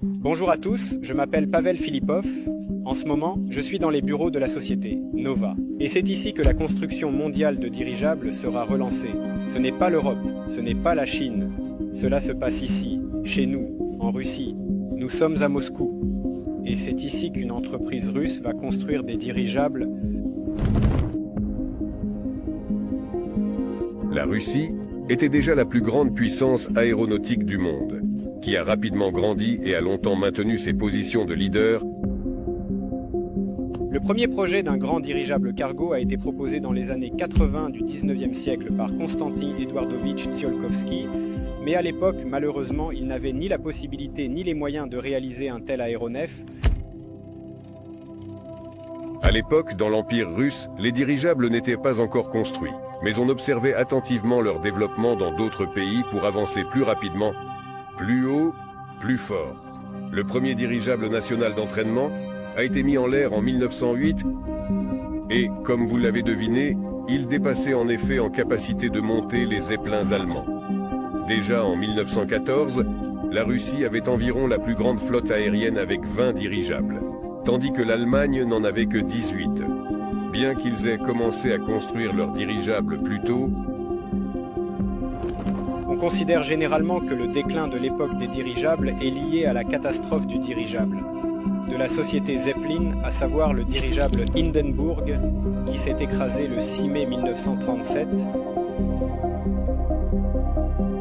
Bonjour à tous, je m'appelle Pavel Filipov. En ce moment, je suis dans les bureaux de la société, Nova. Et c'est ici que la construction mondiale de dirigeables sera relancée. Ce n'est pas l'Europe, ce n'est pas la Chine. Cela se passe ici, chez nous, en Russie. Nous sommes à Moscou. Et c'est ici qu'une entreprise russe va construire des dirigeables. La Russie était déjà la plus grande puissance aéronautique du monde, qui a rapidement grandi et a longtemps maintenu ses positions de leader. Le premier projet d'un grand dirigeable cargo a été proposé dans les années 80 du 19e siècle par Konstantin Eduardovitch Tsiolkovsky, mais à l'époque, malheureusement, il n'avait ni la possibilité ni les moyens de réaliser un tel aéronef. À l'époque, dans l'Empire russe, les dirigeables n'étaient pas encore construits, mais on observait attentivement leur développement dans d'autres pays pour avancer plus rapidement, plus haut, plus fort. Le premier dirigeable national d'entraînement a été mis en l'air en 1908 et, comme vous l'avez deviné, il dépassait en effet en capacité de monter les zeppelins allemands. Déjà en 1914, la Russie avait environ la plus grande flotte aérienne avec 20 dirigeables, tandis que l'Allemagne n'en avait que 18. Bien qu'ils aient commencé à construire leurs dirigeables plus tôt, on considère généralement que le déclin de l'époque des dirigeables est lié à la catastrophe du dirigeable, de la société Zeppelin, à savoir le dirigeable Hindenburg, qui s'est écrasé le 6 mai 1937.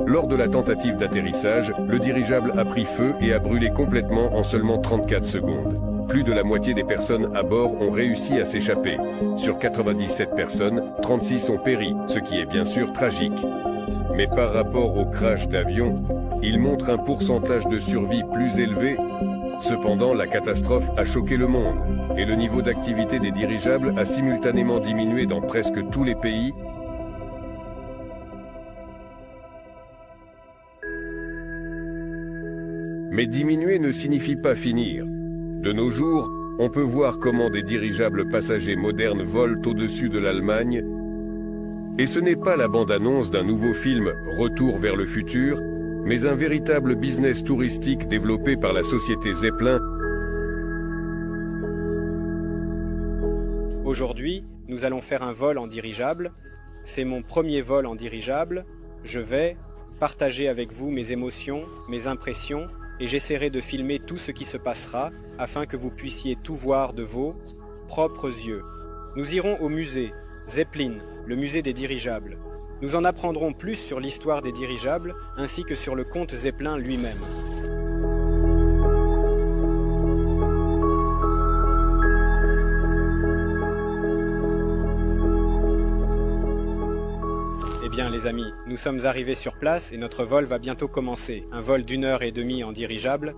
Lors de la tentative d'atterrissage, le dirigeable a pris feu et a brûlé complètement en seulement 34 secondes. Plus de la moitié des personnes à bord ont réussi à s'échapper. Sur 97 personnes, 36 ont péri, ce qui est bien sûr tragique. Mais par rapport au crash d'avion, il montre un pourcentage de survie plus élevé. Cependant, la catastrophe a choqué le monde et le niveau d'activité des dirigeables a simultanément diminué dans presque tous les pays. Mais diminuer ne signifie pas finir. De nos jours, on peut voir comment des dirigeables passagers modernes volent au-dessus de l'Allemagne. Et ce n'est pas la bande-annonce d'un nouveau film « Retour vers le futur », mais un véritable business touristique développé par la société Zeppelin. Aujourd'hui, nous allons faire un vol en dirigeable. C'est mon premier vol en dirigeable. Je vais partager avec vous mes émotions, mes impressions, et j'essaierai de filmer tout ce qui se passera afin que vous puissiez tout voir de vos propres yeux. Nous irons au musée Zeppelin, le musée des dirigeables. Nous en apprendrons plus sur l'histoire des dirigeables ainsi que sur le comte Zeppelin lui-même. Eh bien les amis, nous sommes arrivés sur place et notre vol va bientôt commencer. Un vol d'1h30 en dirigeable.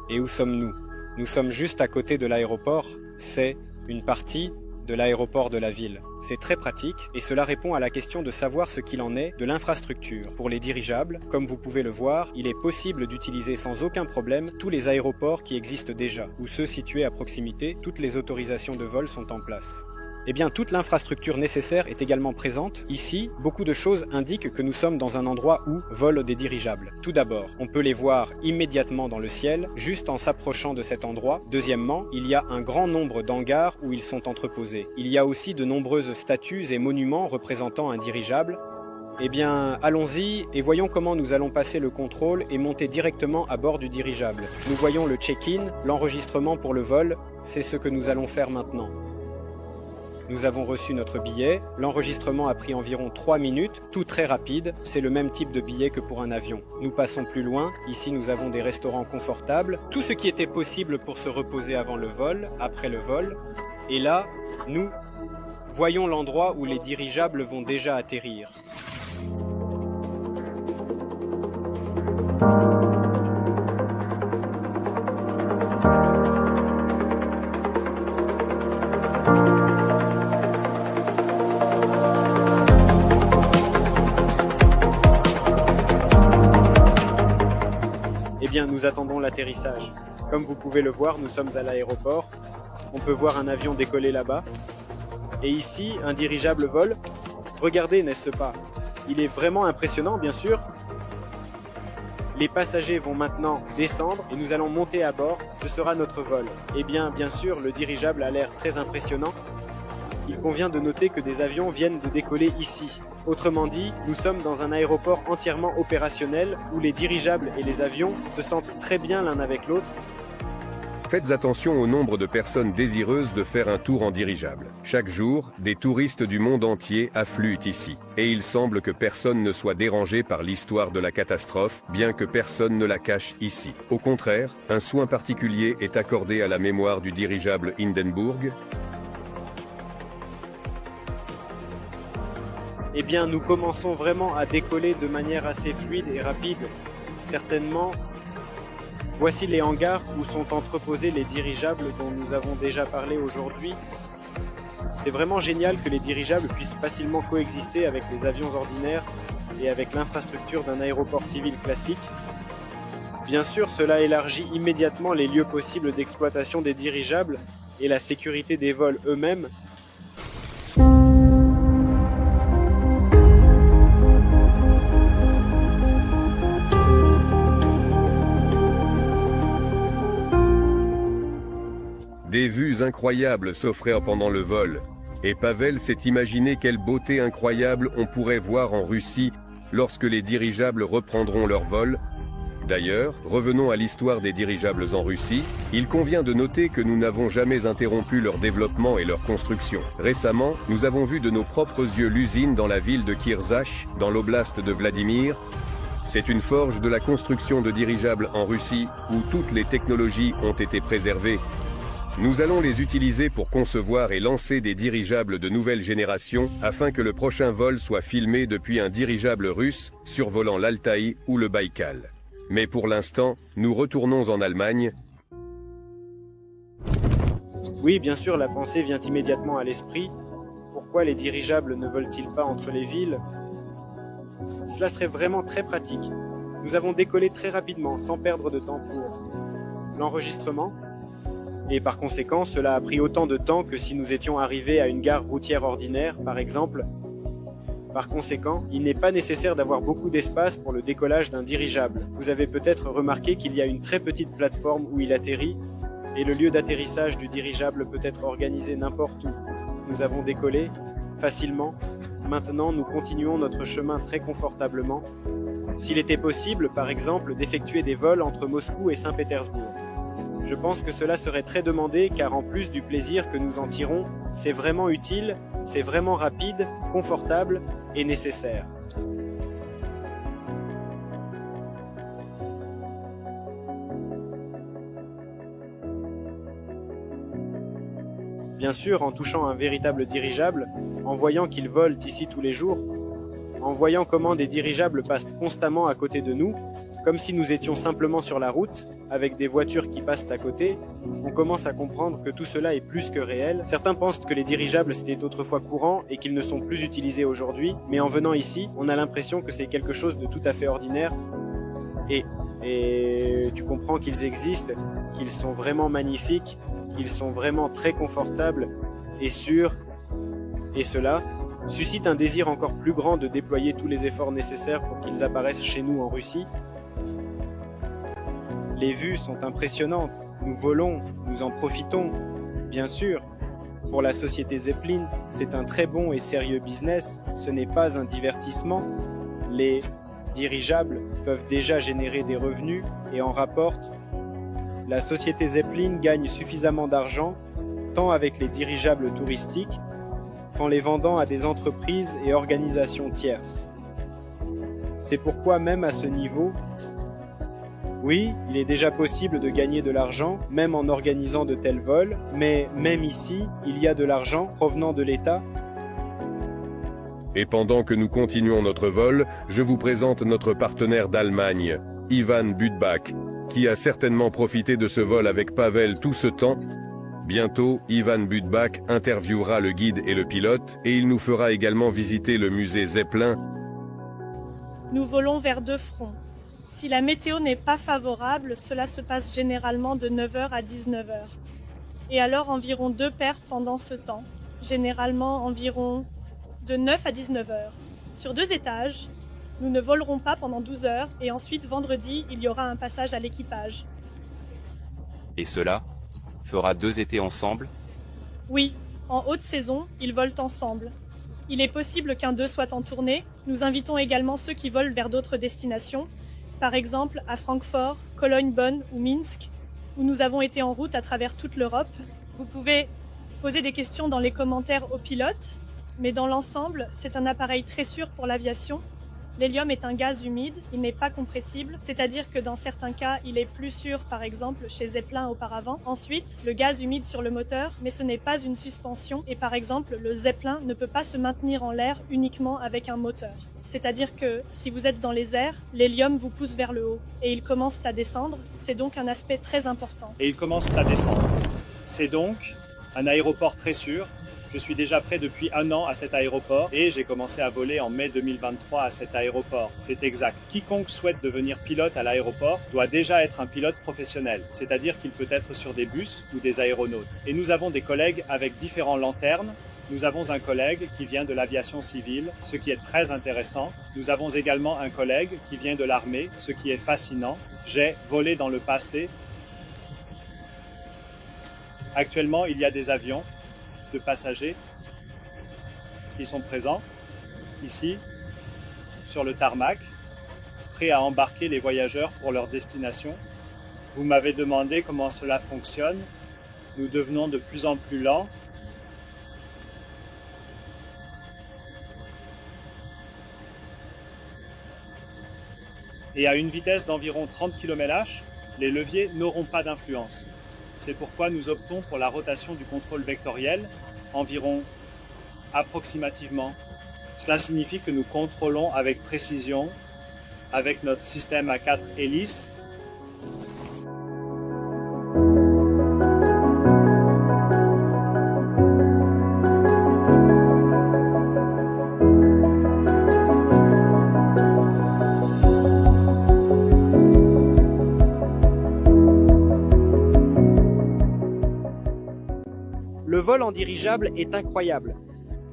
Et où sommes-nous? Nous sommes juste à côté de l'aéroport. C'est une partie de l'aéroport de la ville. C'est très pratique et cela répond à la question de savoir ce qu'il en est de l'infrastructure. Pour les dirigeables, comme vous pouvez le voir, il est possible d'utiliser sans aucun problème tous les aéroports qui existent déjà, ou ceux situés à proximité. Toutes les autorisations de vol sont en place. Eh bien, toute l'infrastructure nécessaire est également présente. Ici, beaucoup de choses indiquent que nous sommes dans un endroit où volent des dirigeables. Tout d'abord, on peut les voir immédiatement dans le ciel, juste en s'approchant de cet endroit. Deuxièmement, il y a un grand nombre d'hangars où ils sont entreposés. Il y a aussi de nombreuses statues et monuments représentant un dirigeable. Eh bien, allons-y et voyons comment nous allons passer le contrôle et monter directement à bord du dirigeable. Nous voyons le check-in, l'enregistrement pour le vol. C'est ce que nous allons faire maintenant. Nous avons reçu notre billet, l'enregistrement a pris environ 3 minutes, tout très rapide, c'est le même type de billet que pour un avion. Nous passons plus loin, ici nous avons des restaurants confortables, tout ce qui était possible pour se reposer avant le vol, après le vol. Et là, nous voyons l'endroit où les dirigeables vont déjà atterrir. Eh bien, nous attendons l'atterrissage. Comme vous pouvez le voir, nous sommes à l'aéroport. On peut voir un avion décoller là-bas. Et ici, un dirigeable vole. Regardez, n'est-ce pas? Il est vraiment impressionnant, bien sûr. Les passagers vont maintenant descendre et nous allons monter à bord, ce sera notre vol. Eh bien sûr, le dirigeable a l'air très impressionnant. Il convient de noter que des avions viennent de décoller ici. Autrement dit, nous sommes dans un aéroport entièrement opérationnel où les dirigeables et les avions se sentent très bien l'un avec l'autre. Faites attention au nombre de personnes désireuses de faire un tour en dirigeable. Chaque jour, des touristes du monde entier affluent ici. Et il semble que personne ne soit dérangé par l'histoire de la catastrophe, bien que personne ne la cache ici. Au contraire, un soin particulier est accordé à la mémoire du dirigeable Hindenburg. Eh bien, nous commençons vraiment à décoller de manière assez fluide et rapide. Certainement, voici les hangars où sont entreposés les dirigeables dont nous avons déjà parlé aujourd'hui. C'est vraiment génial que les dirigeables puissent facilement coexister avec les avions ordinaires et avec l'infrastructure d'un aéroport civil classique. Bien sûr, cela élargit immédiatement les lieux possibles d'exploitation des dirigeables et la sécurité des vols eux-mêmes. Des vues incroyables s'offrirent pendant le vol, et Pavel s'est imaginé quelle beauté incroyable on pourrait voir en Russie lorsque les dirigeables reprendront leur vol. D'ailleurs, revenons à l'histoire des dirigeables en Russie. Il convient de noter que nous n'avons jamais interrompu leur développement et leur construction. Récemment, nous avons vu de nos propres yeux l'usine dans la ville de Kirzach, dans l'oblast de Vladimir. C'est une forge de la construction de dirigeables en Russie où toutes les technologies ont été préservées. Nous allons les utiliser pour concevoir et lancer des dirigeables de nouvelle génération afin que le prochain vol soit filmé depuis un dirigeable russe survolant l'Altaï ou le Baïkal. Mais pour l'instant, nous retournons en Allemagne. Oui, bien sûr, la pensée vient immédiatement à l'esprit. Pourquoi les dirigeables ne volent-ils pas entre les villes? Cela serait vraiment très pratique. Nous avons décollé très rapidement, sans perdre de temps pour l'enregistrement. Et par conséquent, cela a pris autant de temps que si nous étions arrivés à une gare routière ordinaire, par exemple. Par conséquent, il n'est pas nécessaire d'avoir beaucoup d'espace pour le décollage d'un dirigeable. Vous avez peut-être remarqué qu'il y a une très petite plateforme où il atterrit, et le lieu d'atterrissage du dirigeable peut être organisé n'importe où. Nous avons décollé facilement. Maintenant, nous continuons notre chemin très confortablement. S'il était possible, par exemple, d'effectuer des vols entre Moscou et Saint-Pétersbourg. Je pense que cela serait très demandé car en plus du plaisir que nous en tirons, c'est vraiment utile, c'est vraiment rapide, confortable et nécessaire. Bien sûr, en touchant un véritable dirigeable, en voyant qu'ils volent ici tous les jours, en voyant comment des dirigeables passent constamment à côté de nous, comme si nous étions simplement sur la route, avec des voitures qui passent à côté, on commence à comprendre que tout cela est plus que réel. Certains pensent que les dirigeables c'était autrefois courant et qu'ils ne sont plus utilisés aujourd'hui, mais en venant ici, on a l'impression que c'est quelque chose de tout à fait ordinaire. Et tu comprends qu'ils existent, qu'ils sont vraiment magnifiques, qu'ils sont vraiment très confortables et sûrs. Et cela suscite un désir encore plus grand de déployer tous les efforts nécessaires pour qu'ils apparaissent chez nous en Russie. Les vues sont impressionnantes, nous volons, nous en profitons, bien sûr. Pour la société Zeppelin, c'est un très bon et sérieux business, ce n'est pas un divertissement. Les dirigeables peuvent déjà générer des revenus et en rapportent. La société Zeppelin gagne suffisamment d'argent, tant avec les dirigeables touristiques, qu'en les vendant à des entreprises et organisations tierces. C'est pourquoi même à ce niveau, oui, il est déjà possible de gagner de l'argent, même en organisant de tels vols, mais même ici, il y a de l'argent provenant de l'État. Et pendant que nous continuons notre vol, je vous présente notre partenaire d'Allemagne, Ivan Budbach, qui a certainement profité de ce vol avec Pavel tout ce temps. Bientôt, Ivan Budbach interviewera le guide et le pilote, et il nous fera également visiter le musée Zeppelin. Nous volons vers deux fronts. Si la météo n'est pas favorable, cela se passe généralement de 9h à 19h. Et alors environ 2 paires pendant ce temps, généralement environ de 9 à 19h. Sur 2 étages, Nous ne volerons pas pendant 12 heures et ensuite vendredi, il y aura un passage à l'équipage. Et cela fera 2 étés ensemble? Oui, en haute saison, ils volent ensemble. Il est possible qu'un d'eux soit en tournée. Nous invitons également ceux qui volent vers d'autres destinations, par exemple à Francfort, Cologne, Bonn ou Minsk, où nous avons été en route à travers toute l'Europe. Vous pouvez poser des questions dans les commentaires aux pilotes, mais dans l'ensemble, c'est un appareil très sûr pour l'aviation. L'hélium est un gaz humide, il n'est pas compressible, c'est-à-dire que dans certains cas, il est plus sûr, par exemple chez Zeppelin auparavant. Ensuite, le gaz humide sur le moteur, mais ce n'est pas une suspension, et par exemple, le Zeppelin ne peut pas se maintenir en l'air uniquement avec un moteur. C'est-à-dire que si vous êtes dans les airs, l'hélium vous pousse vers le haut, et il commence à descendre, c'est donc un aspect très important. Et il commence à descendre. C'est donc un aéroport très sûr. Je suis déjà prêt depuis 1 an à cet aéroport et j'ai commencé à voler en mai 2023 à cet aéroport. C'est exact. Quiconque souhaite devenir pilote à l'aéroport doit déjà être un pilote professionnel, c'est-à-dire qu'il peut être sur des bus ou des aéronautes. Et nous avons des collègues avec différents lanternes. Nous avons un collègue qui vient de l'aviation civile, ce qui est très intéressant. Nous avons également un collègue qui vient de l'armée, ce qui est fascinant. J'ai volé dans le passé. Actuellement, il y a des avions de passagers qui sont présents ici sur le tarmac, prêts à embarquer les voyageurs pour leur destination. Vous m'avez demandé comment cela fonctionne. Nous devenons de plus en plus lents. Et à une vitesse d'environ 30 km/h, les leviers n'auront pas d'influence. C'est pourquoi nous optons pour la rotation du contrôle vectoriel, environ approximativement. Cela signifie que nous contrôlons avec précision, avec notre système à 4 hélices. Le vol en dirigeable est incroyable.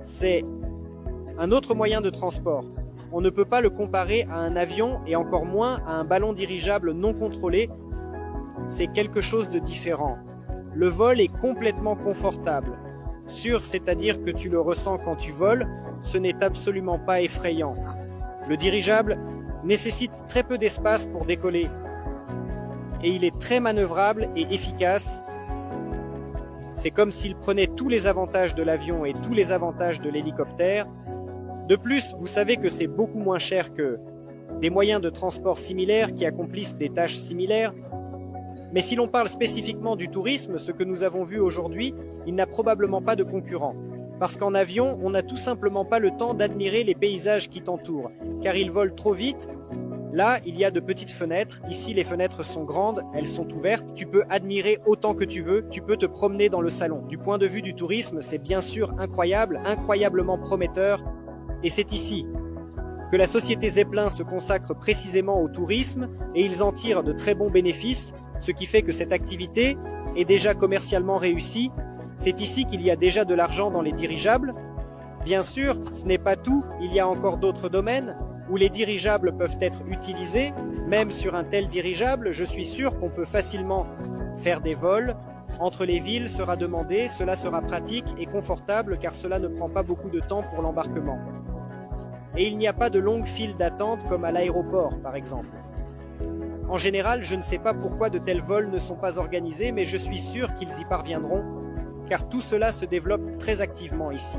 C'est un autre moyen de transport. On ne peut pas le comparer à un avion et encore moins à un ballon dirigeable non contrôlé. C'est quelque chose de différent. Le vol est complètement confortable. Sûr, c'est-à-dire que tu le ressens quand tu voles, ce n'est absolument pas effrayant. Le dirigeable nécessite très peu d'espace pour décoller. Et il est très manœuvrable et efficace. C'est comme s'il prenait tous les avantages de l'avion et tous les avantages de l'hélicoptère. De plus, vous savez que c'est beaucoup moins cher que des moyens de transport similaires qui accomplissent des tâches similaires. Mais si l'on parle spécifiquement du tourisme, ce que nous avons vu aujourd'hui, il n'a probablement pas de concurrent. Parce qu'en avion, on n'a tout simplement pas le temps d'admirer les paysages qui t'entourent, car ils volent trop vite. Là, il y a de petites fenêtres. Ici, les fenêtres sont grandes, elles sont ouvertes. Tu peux admirer autant que tu veux. Tu peux te promener dans le salon. Du point de vue du tourisme, c'est bien sûr incroyable, incroyablement prometteur. Et c'est ici que la société Zeppelin se consacre précisément au tourisme et ils en tirent de très bons bénéfices, ce qui fait que cette activité est déjà commercialement réussie. C'est ici qu'il y a déjà de l'argent dans les dirigeables. Bien sûr, ce n'est pas tout. Il y a encore d'autres domaines où les dirigeables peuvent être utilisés. Même sur un tel dirigeable, je suis sûr qu'on peut facilement faire des vols. Entre les villes sera demandé, cela sera pratique et confortable car cela ne prend pas beaucoup de temps pour l'embarquement. Et il n'y a pas de longues files d'attente comme à l'aéroport par exemple. En général, je ne sais pas pourquoi de tels vols ne sont pas organisés, mais je suis sûr qu'ils y parviendront car tout cela se développe très activement ici.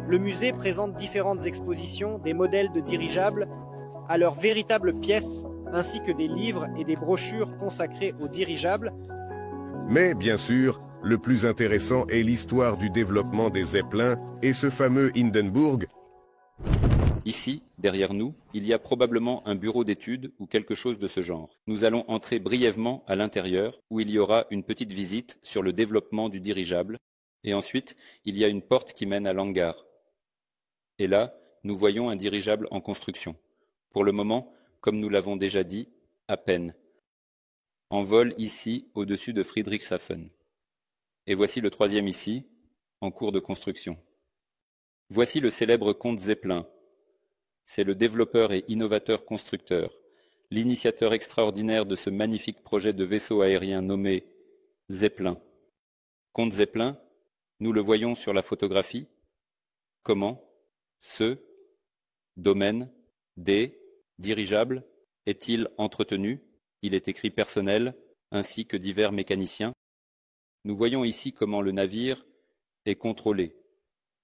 Le musée présente différentes expositions, des modèles de dirigeables à leurs véritables pièces, ainsi que des livres et des brochures consacrés aux dirigeables. Mais bien sûr, le plus intéressant est l'histoire du développement des Zeppelins et ce fameux Hindenburg. Ici, derrière nous, il y a probablement un bureau d'études ou quelque chose de ce genre. Nous allons entrer brièvement à l'intérieur où il y aura une petite visite sur le développement du dirigeable et ensuite il y a une porte qui mène à l'hangar. Et là, nous voyons un dirigeable en construction. Pour le moment, comme nous l'avons déjà dit, à peine. En vol ici, au-dessus de Friedrichshafen. Et voici le troisième ici, en cours de construction. Voici le célèbre comte Zeppelin. C'est le développeur et innovateur constructeur, l'initiateur extraordinaire de ce magnifique projet de vaisseau aérien nommé Zeppelin. Comte Zeppelin, nous le voyons sur la photographie. Comment ce domaine des dirigeables est-il entretenu? Il est écrit personnel, ainsi que divers mécaniciens. Nous voyons ici comment le navire est contrôlé.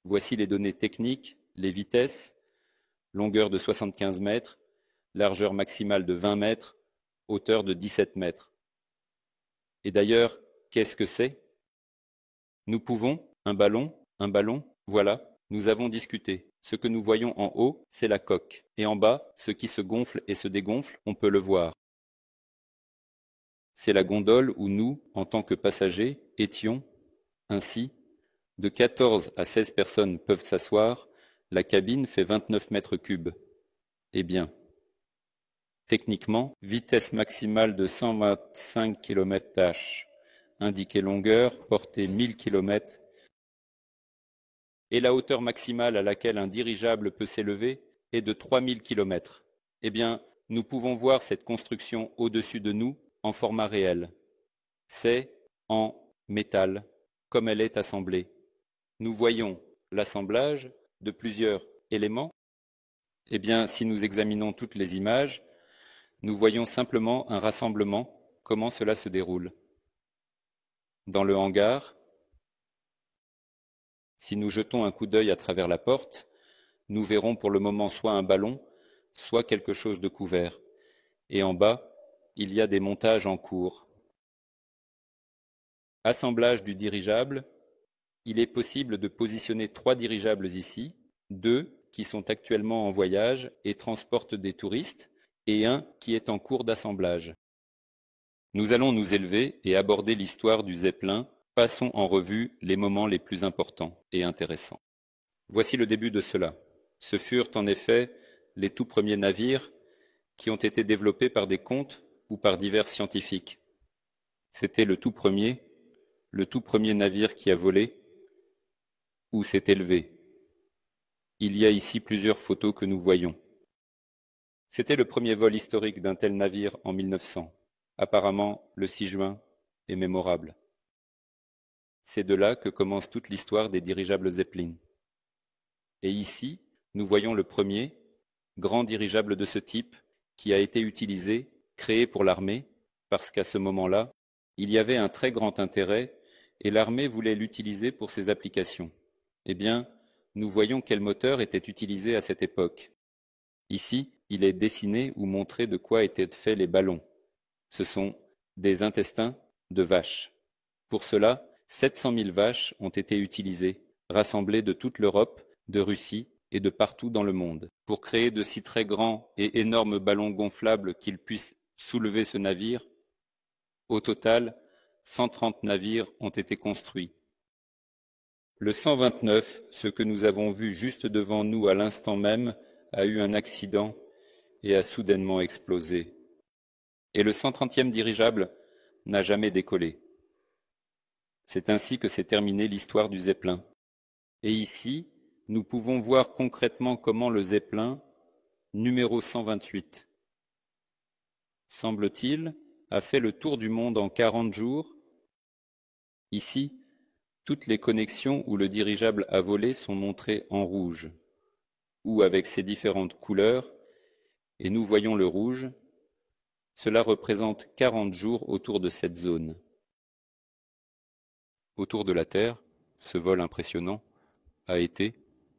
Voici les données techniques, les vitesses, longueur de 75 mètres, largeur maximale de 20 mètres, hauteur de 17 mètres. Et d'ailleurs, qu'est-ce que c'est? Nous pouvons, un ballon, voilà, nous avons discuté. Ce que nous voyons en haut, c'est la coque. Et en bas, ce qui se gonfle et se dégonfle, on peut le voir. C'est la gondole où nous, en tant que passagers, étions. Ainsi, de 14 à 16 personnes peuvent s'asseoir, la cabine fait 29 mètres cubes. Eh bien, techniquement, vitesse maximale de 125 km/h, indiquée longueur, portée 1000 km, et la hauteur maximale à laquelle un dirigeable peut s'élever est de 3000 km. Eh bien, nous pouvons voir cette construction au-dessus de nous en format réel. C'est en métal, comme elle est assemblée. Nous voyons l'assemblage de plusieurs éléments. Eh bien, si nous examinons toutes les images, nous voyons simplement un rassemblement, comment cela se déroule. Dans le hangar, si nous jetons un coup d'œil à travers la porte, nous verrons pour le moment soit un ballon, soit quelque chose de couvert. Et en bas, il y a des montages en cours. Assemblage du dirigeable. Il est possible de positionner 3 dirigeables ici, 2 qui sont actuellement en voyage et transportent des touristes, et 1 qui est en cours d'assemblage. Nous allons nous élever et aborder l'histoire du Zeppelin. Passons en revue les moments les plus importants et intéressants. Voici le début de cela. Ce furent en effet les tout premiers navires qui ont été développés par des comtes ou par divers scientifiques. C'était le tout premier navire qui a volé ou s'est élevé. Il y a ici plusieurs photos que nous voyons. C'était le premier vol historique d'un tel navire en 1900. Apparemment, le 6 juin est mémorable. C'est de là que commence toute l'histoire des dirigeables Zeppelin. Et ici, nous voyons le premier grand dirigeable de ce type qui a été utilisé, créé pour l'armée, parce qu'à ce moment-là, il y avait un très grand intérêt et l'armée voulait l'utiliser pour ses applications. Eh bien, nous voyons quel moteur était utilisé à cette époque. Ici, il est dessiné ou montré de quoi étaient faits les ballons. Ce sont des intestins de vaches. Pour cela, 700 000 vaches ont été utilisées, rassemblées de toute l'Europe, de Russie et de partout dans le monde, pour créer de si très grands et énormes ballons gonflables qu'ils puissent soulever ce navire. Au total, 130 navires ont été construits. Le 129, ce que nous avons vu juste devant nous à l'instant même, a eu un accident et a soudainement explosé. Et le 130e dirigeable n'a jamais décollé. C'est ainsi que s'est terminée l'histoire du Zeppelin. Et ici, nous pouvons voir concrètement comment le Zeppelin, numéro 128, semble-t-il, a fait le tour du monde en 40 jours. Ici, toutes les connexions où le dirigeable a volé sont montrées en rouge, ou avec ses différentes couleurs, et nous voyons le rouge. Cela représente 40 jours autour de cette zone. Autour de la Terre, ce vol impressionnant a été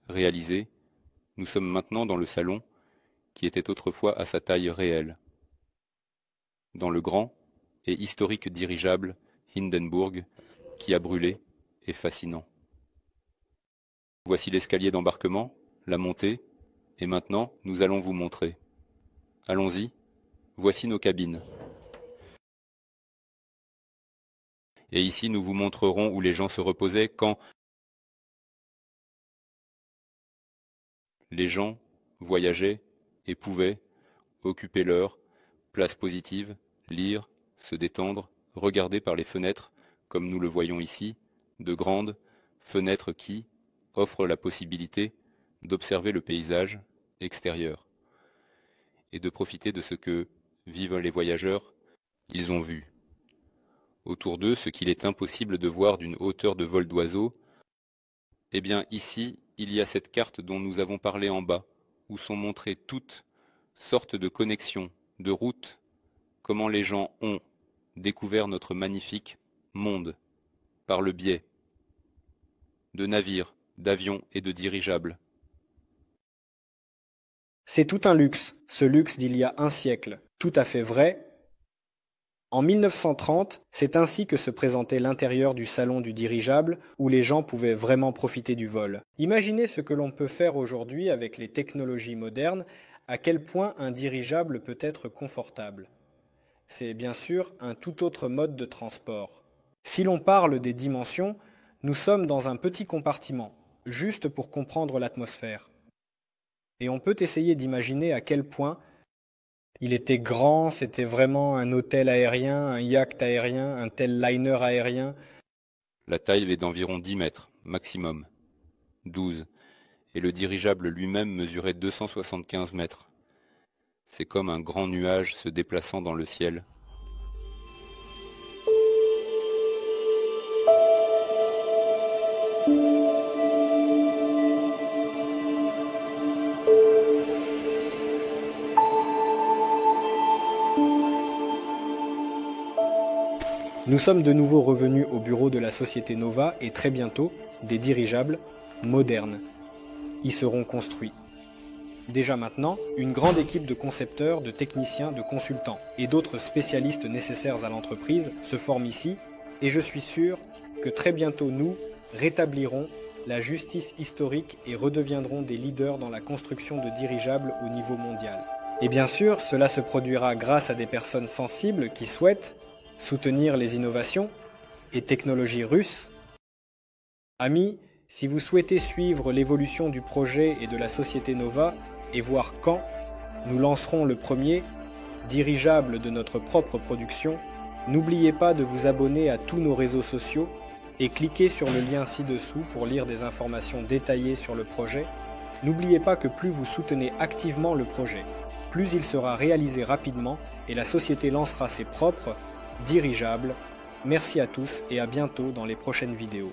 réalisé. Nous sommes maintenant dans le salon qui était autrefois à sa taille réelle. Dans le grand et historique dirigeable Hindenburg qui a brûlé est fascinant. Voici l'escalier d'embarquement, la montée, et maintenant nous allons vous montrer. Allons-y, voici nos cabines. Et ici, nous vous montrerons où les gens se reposaient quand les gens voyageaient et pouvaient occuper leur place positive, lire, se détendre, regarder par les fenêtres, comme nous le voyons ici, de grandes fenêtres qui offrent la possibilité d'observer le paysage extérieur. et de profiter de ce que, vivent les voyageurs, ils ont vu. Autour d'eux, ce qu'il est impossible de voir d'une hauteur de vol d'oiseau, eh bien ici, il y a cette carte dont nous avons parlé en bas, où sont montrées toutes sortes de connexions, de routes, comment les gens ont découvert notre magnifique monde, par le biais de navires, d'avions et de dirigeables. C'est tout un luxe, ce luxe d'il y a un siècle, tout à fait vrai. En 1930, c'est ainsi que se présentait l'intérieur du salon du dirigeable où les gens pouvaient vraiment profiter du vol. Imaginez ce que l'on peut faire aujourd'hui avec les technologies modernes, à quel point un dirigeable peut être confortable. C'est bien sûr un tout autre mode de transport. Si l'on parle des dimensions, nous sommes dans un petit compartiment, juste pour comprendre l'atmosphère. Et on peut essayer d'imaginer à quel point il était grand, c'était vraiment un hôtel aérien, un yacht aérien, un tel liner aérien. La taille est d'environ 10 mètres, maximum. 12. Et le dirigeable lui-même mesurait 275 mètres. C'est comme un grand nuage se déplaçant dans le ciel. Nous sommes de nouveau revenus au bureau de la société Nova et très bientôt, des dirigeables modernes y seront construits. Déjà maintenant, une grande équipe de concepteurs, de techniciens, de consultants et d'autres spécialistes nécessaires à l'entreprise se forment ici et je suis sûr que très bientôt nous rétablirons la justice historique et redeviendrons des leaders dans la construction de dirigeables au niveau mondial. Et bien sûr, cela se produira grâce à des personnes sensibles qui souhaitent soutenir les innovations et technologies russes. Amis, si vous souhaitez suivre l'évolution du projet et de la société Nova et voir quand nous lancerons le premier dirigeable de notre propre production, n'oubliez pas de vous abonner à tous nos réseaux sociaux et cliquez sur le lien ci-dessous pour lire des informations détaillées sur le projet. N'oubliez pas que plus vous soutenez activement le projet, plus il sera réalisé rapidement et la société lancera ses propres dirigeables. Merci à tous et à bientôt dans les prochaines vidéos.